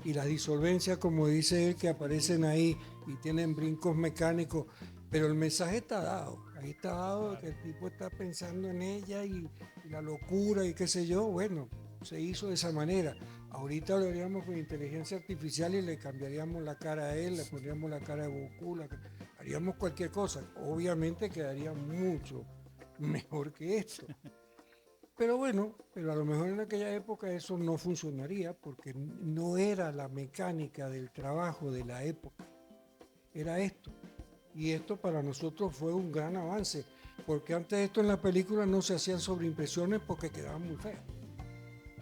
y las disolvencias, como dice él, que aparecen ahí y tienen brincos mecánicos, pero el mensaje está dado. Ahí está dado que el tipo está pensando en ella y la locura y qué sé yo. Bueno, se hizo de esa manera. Ahorita lo haríamos con inteligencia artificial y le cambiaríamos la cara a él, le pondríamos la cara de Goku, haríamos cualquier cosa. Obviamente quedaría mucho mejor que esto. Pero bueno, pero a lo mejor en aquella época eso no funcionaría porque no era la mecánica del trabajo de la época. Era esto. Y esto para nosotros fue un gran avance, porque antes esto en la película no se hacían sobreimpresiones porque quedaban muy feas.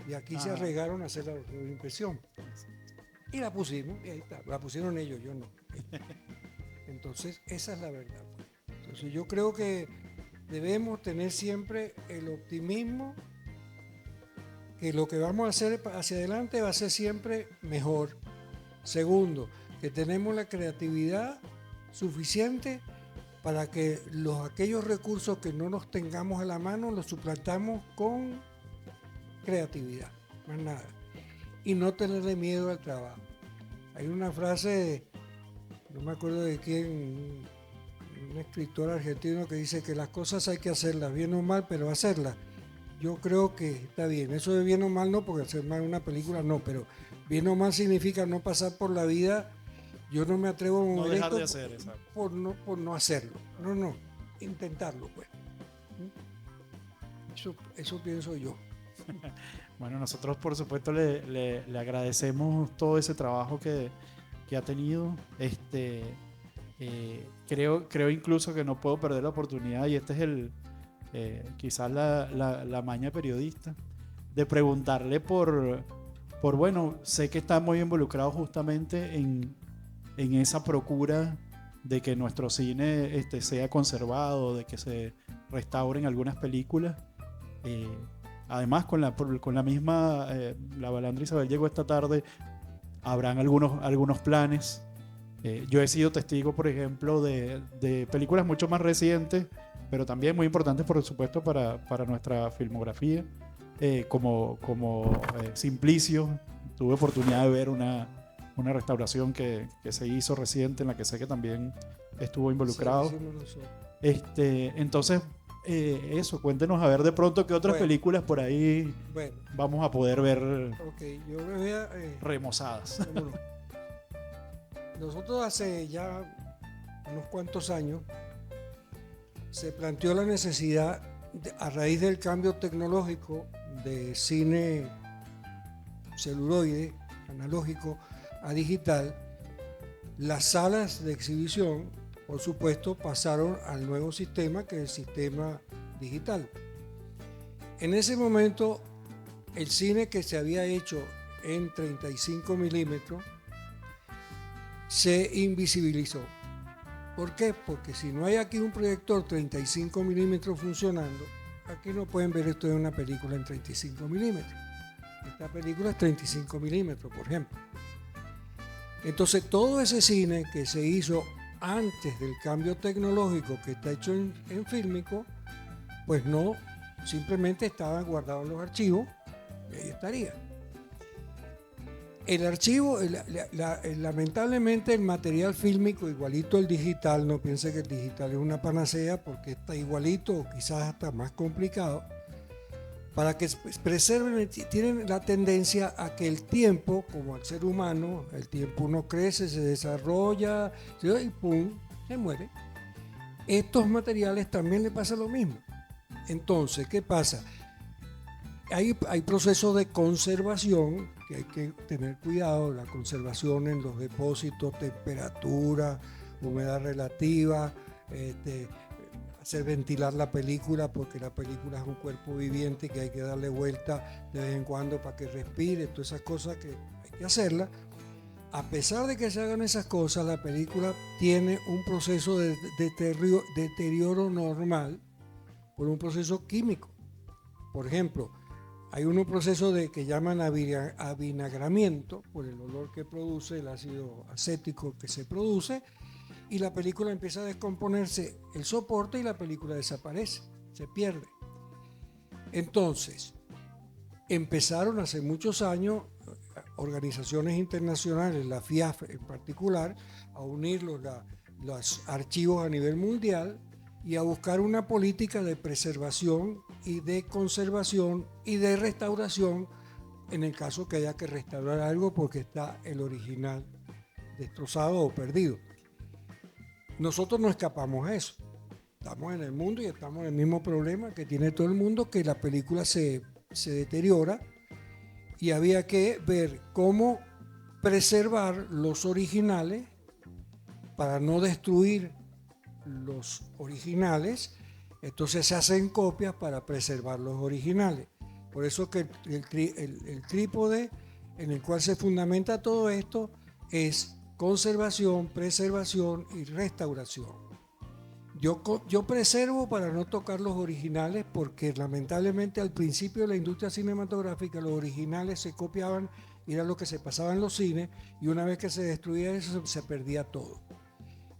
Y aquí se arriesgaron a hacer la sobreimpresión. Y la pusimos, y ahí está, la pusieron ellos, yo no. Entonces, esa es la verdad. Entonces, yo creo que debemos tener siempre el optimismo que lo que vamos a hacer hacia adelante va a ser siempre mejor. Segundo, que tenemos la creatividad suficiente para que aquellos recursos que no nos tengamos a la mano los suplantamos con creatividad, más nada. Y no tenerle miedo al trabajo. Hay una frase, no me acuerdo de quién, un escritor argentino que dice que las cosas hay que hacerlas, bien o mal, pero hacerlas. Yo creo que está bien. Eso de bien o mal no, porque hacer mal una película no, pero bien o mal significa no pasar por la vida. Yo no me atrevo a mover no dejar esto de hacer, exacto. por no hacerlo. No, intentarlo, pues. Eso pienso yo. Bueno, nosotros por supuesto le agradecemos todo ese trabajo que ha tenido. Creo incluso que no puedo perder la oportunidad, y este es quizás la maña periodista, de preguntarle por bueno, sé que está muy involucrado justamente en esa procura de que nuestro cine sea conservado, de que se restauren algunas películas. Además, con la misma La Balandra Isabel llegó esta tarde, habrán algunos planes. Yo he sido testigo, por ejemplo, de películas mucho más recientes, pero también muy importantes, por supuesto, para nuestra filmografía, como Simplicio. Tuve oportunidad de ver una restauración que se hizo reciente, en la que sé que también estuvo involucrado. Entonces, eso, cuéntenos a ver de pronto qué otras películas por ahí vamos a poder ver yo voy a, remozadas. Nosotros hace ya unos cuantos años se planteó la necesidad, a raíz del cambio tecnológico de cine celuloide, analógico a digital, las salas de exhibición, por supuesto, pasaron al nuevo sistema, que es el sistema digital. En ese momento, el cine que se había hecho en 35 milímetros se invisibilizó. ¿Por qué? Porque si no hay aquí un proyector 35 milímetros funcionando, aquí no pueden ver esto en una película en 35 milímetros. Esta película es 35 milímetros, por ejemplo. Entonces, todo ese cine que se hizo antes del cambio tecnológico que está hecho en fílmico, pues no, simplemente estaban guardados en los archivos y ahí estaría. El archivo, lamentablemente el material fílmico, igualito al digital, no piense que el digital es una panacea porque está igualito o quizás hasta más complicado, para que preserven, tienen la tendencia a que el tiempo, como el ser humano, el tiempo uno crece, se desarrolla y pum, se muere. Estos materiales también le pasa lo mismo. Entonces, ¿qué pasa? Hay procesos de conservación que hay que tener cuidado, la conservación en los depósitos, temperatura, humedad relativa, hacer ventilar la película, porque la película es un cuerpo viviente que hay que darle vuelta de vez en cuando para que respire, todas esas cosas que hay que hacerlas. A pesar de que se hagan esas cosas, la película tiene un proceso de deterioro normal por un proceso químico. Por ejemplo, hay un proceso que llaman avinagramiento por el olor que produce, el ácido acético que se produce, y la película empieza a descomponerse el soporte y la película desaparece, se pierde. Entonces, empezaron hace muchos años organizaciones internacionales, la FIAF en particular, a unir los archivos a nivel mundial y a buscar una política de preservación y de conservación y de restauración en el caso que haya que restaurar algo porque está el original destrozado o perdido. Nosotros no escapamos a eso. Estamos en el mundo y estamos en el mismo problema que tiene todo el mundo, que la película se deteriora y había que ver cómo preservar los originales para no destruir los originales. Entonces se hacen copias para preservar los originales. Por eso que el trípode en el cual se fundamenta todo esto es conservación, preservación y restauración. Yo preservo para no tocar los originales porque lamentablemente al principio de la industria cinematográfica los originales se copiaban y era lo que se pasaba en los cines y una vez que se destruía eso se perdía todo.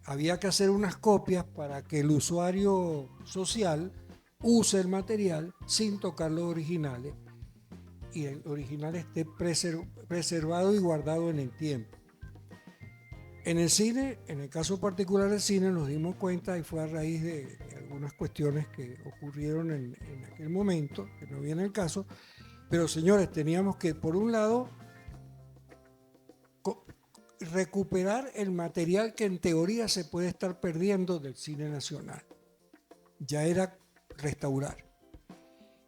Había que hacer unas copias para que el usuario social use el material sin tocar los originales y el original esté preservado y guardado en el tiempo. En el cine, en el caso particular del cine, nos dimos cuenta y fue a raíz de algunas cuestiones que ocurrieron en aquel momento, que no viene el caso, pero señores, teníamos que, por un lado, recuperar el material que en teoría se puede estar perdiendo del cine nacional. Ya era restaurar.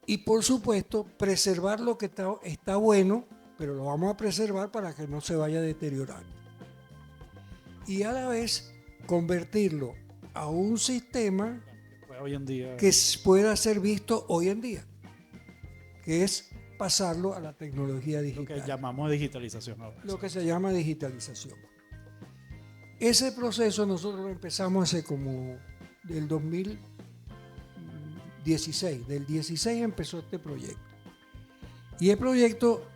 Y por supuesto, preservar lo que está bueno, pero lo vamos a preservar para que no se vaya deteriorando. Y a la vez convertirlo a un sistema hoy en día que pueda ser visto hoy en día, que es pasarlo a la tecnología digital. Lo que llamamos digitalización ahora. Lo que se llama digitalización. Ese proceso nosotros lo empezamos hace como del 2016. Del 16 empezó este proyecto. Y el proyecto,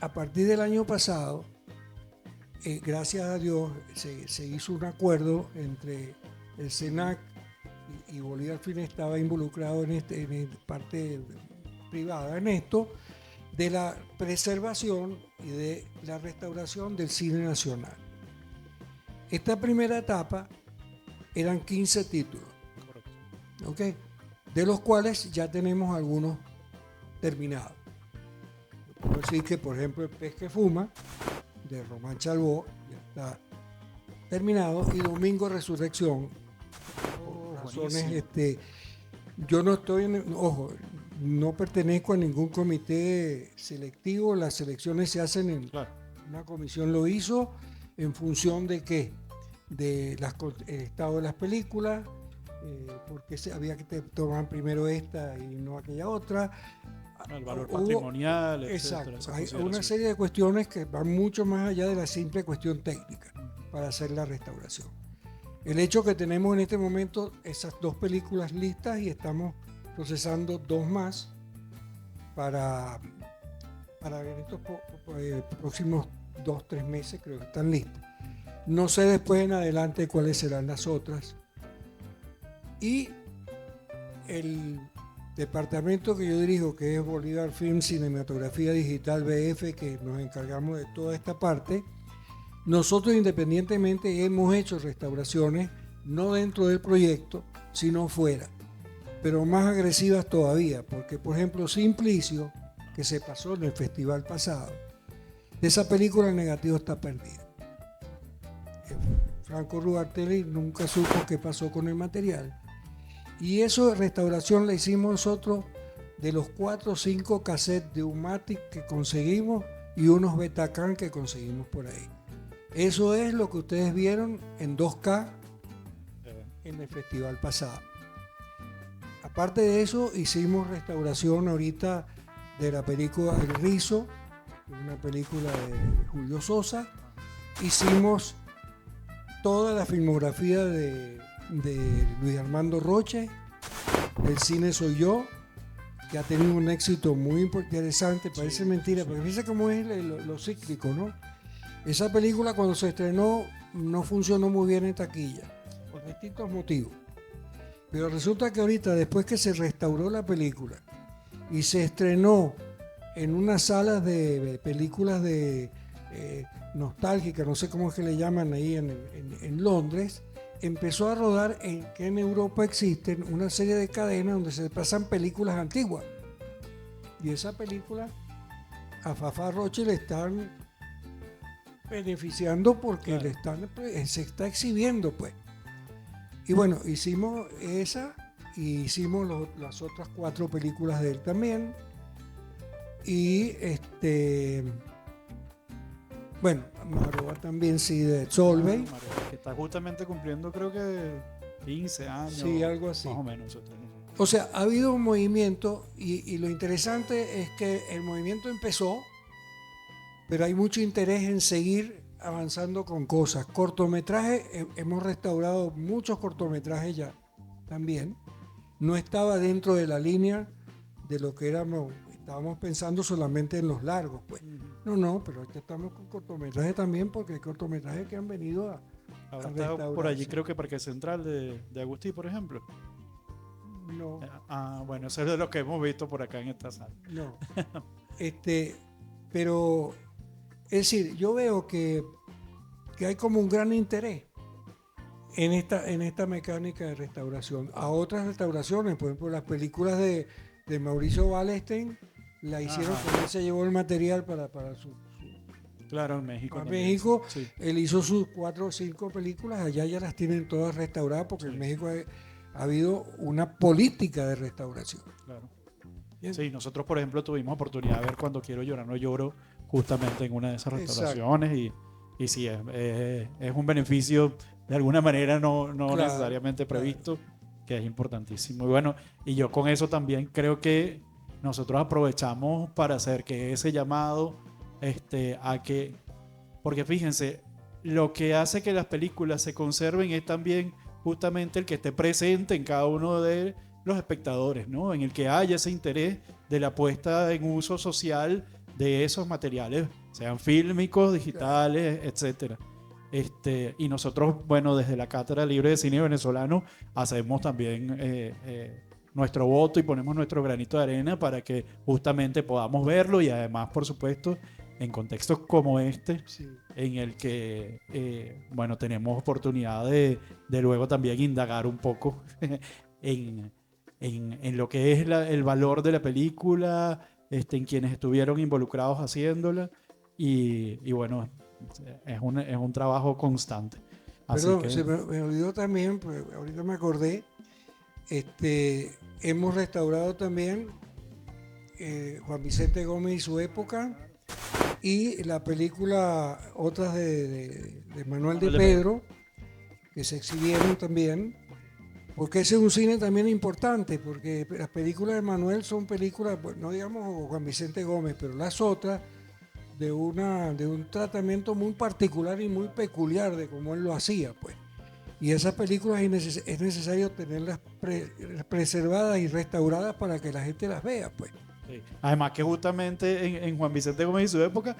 a partir del año pasado, gracias a Dios, se hizo un acuerdo entre el SENAC y Bolívar Film estaba involucrado en parte privada en esto, de la preservación y de la restauración del cine nacional. Esta primera etapa eran 15 títulos, ¿okay? De los cuales ya tenemos algunos terminados. Puedo decir que, por ejemplo, El pez que fuma, de Román Chalbaud, ya está terminado, y Domingo Resurrección. Por razones, yo no estoy ojo, no pertenezco a ningún comité selectivo, las selecciones se hacen en una comisión, lo hizo en función de qué, de el estado de las películas, porque había que tomar primero esta y no aquella otra. El valor patrimonial, etcétera. Exacto, hay una serie de cuestiones que van mucho más allá de la simple cuestión técnica para hacer la restauración. El hecho que tenemos en este momento esas 2 películas listas y estamos procesando 2 más para en estos próximos 2-3 meses, creo que están listas. No sé después en adelante cuáles serán las otras. Y el departamento que yo dirijo, que es Bolívar Film Cinematografía Digital BF, que nos encargamos de toda esta parte, nosotros independientemente hemos hecho restauraciones, no dentro del proyecto, sino fuera. pero más agresivas todavía, porque por ejemplo Simplicio, que se pasó en el festival pasado, de esa película el negativo está perdido. Franco Rugartelli nunca supo qué pasó con el material. Y eso de restauración la hicimos nosotros de los 4 o 5 cassettes de Umatic que conseguimos y unos Betacam que conseguimos por ahí. Eso es lo que ustedes vieron en 2K en el festival pasado. Aparte de eso, hicimos restauración ahorita de la película El Rizo, una película de Julio Sosa. Hicimos toda la filmografía de Luis Armando Roche, El cine soy yo, que ha tenido un éxito muy interesante. Parece mentira, pero fíjense cómo es lo cíclico, ¿no? Esa película cuando se estrenó no funcionó muy bien en taquilla, por distintos motivos. Pero resulta que ahorita, después que se restauró la película y se estrenó en unas salas de películas de nostálgicas, no sé cómo es que le llaman ahí en Londres, empezó a rodar que en Europa existen una serie de cadenas donde se pasan películas antiguas. Y esa película a Fafá Roche le están beneficiando porque se está exhibiendo, pues. Y bueno, hicimos esa y hicimos las otras 4 películas de él también. Y bueno, Maroa también sí, de Solveig. Que está justamente cumpliendo creo que 15 años. Sí, algo así. Más o menos. O sea, ha habido un movimiento y lo interesante es que el movimiento empezó, pero hay mucho interés en seguir avanzando con cosas. Cortometrajes, hemos restaurado muchos cortometrajes ya también. No estaba dentro de la línea de lo que estábamos pensando solamente en los largos, pues. No, pero aquí estamos con cortometrajes también, porque hay cortometrajes que han venido a estado por allí, creo que Parque Central de Agustí, por ejemplo. No. Bueno, eso es de lo que hemos visto por acá en esta sala. No. Pero, es decir, yo veo que hay como un gran interés en esta mecánica de restauración. A otras restauraciones, por ejemplo, las películas de Mauricio Wallenstein, la hicieron, porque él se llevó el material para su claro, en México. A México, sí. Él hizo sus 4 o 5 películas, allá ya las tienen todas restauradas, porque en México ha habido una política de restauración. Claro. Bien. Sí, nosotros, por ejemplo, tuvimos oportunidad de ver Cuando quiero llorar no lloro, justamente en una de esas restauraciones, y sí, es un beneficio de alguna manera no claro, necesariamente previsto, claro, que es importantísimo. Y bueno, y yo con eso también creo que nosotros aprovechamos para hacer que ese llamado a que, porque fíjense, lo que hace que las películas se conserven es también justamente el que esté presente en cada uno de los espectadores, ¿no? En el que haya ese interés de la puesta en uso social de esos materiales, sean fílmicos, digitales, etcétera. Y nosotros, bueno, desde la Cátedra Libre de Cine Venezolano hacemos también nuestro voto y ponemos nuestro granito de arena para que justamente podamos verlo, y además, por supuesto, en contextos como este, sí, en el que, bueno, tenemos oportunidad de luego también indagar un poco en lo que es el valor de la película, en quienes estuvieron involucrados haciéndola, y bueno, es un trabajo constante. Así Perdón, que se me olvidó también, pues ahorita me acordé, hemos restaurado también Juan Vicente Gómez y su época, y la película otras de Manuel de Pedro, que se exhibieron también, porque ese es un cine también importante, porque las películas de Manuel son películas, no digamos Juan Vicente Gómez, pero las otras de un tratamiento muy particular y muy peculiar de cómo él lo hacía, pues. Y esas películas es necesario tenerlas preservadas y restauradas para que la gente las vea, pues. Sí. Además que justamente en Juan Vicente Gómez y su época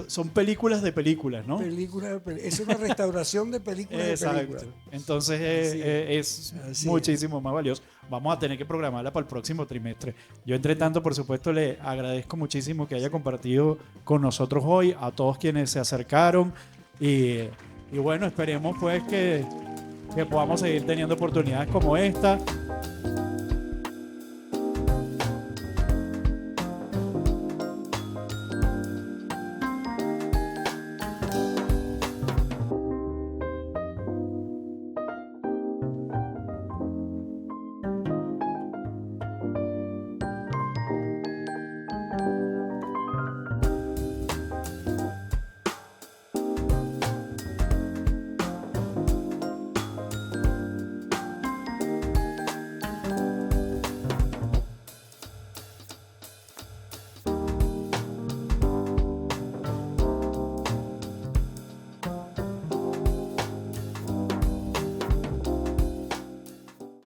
son películas de películas, ¿no? Es una restauración de películas de películas. Entonces es muchísimo más valioso. Vamos a tener que programarla para el próximo trimestre. Yo, entre tanto, por supuesto, le agradezco muchísimo que haya compartido con nosotros hoy, a todos quienes se acercaron, y bueno, esperemos pues que podamos seguir teniendo oportunidades como esta.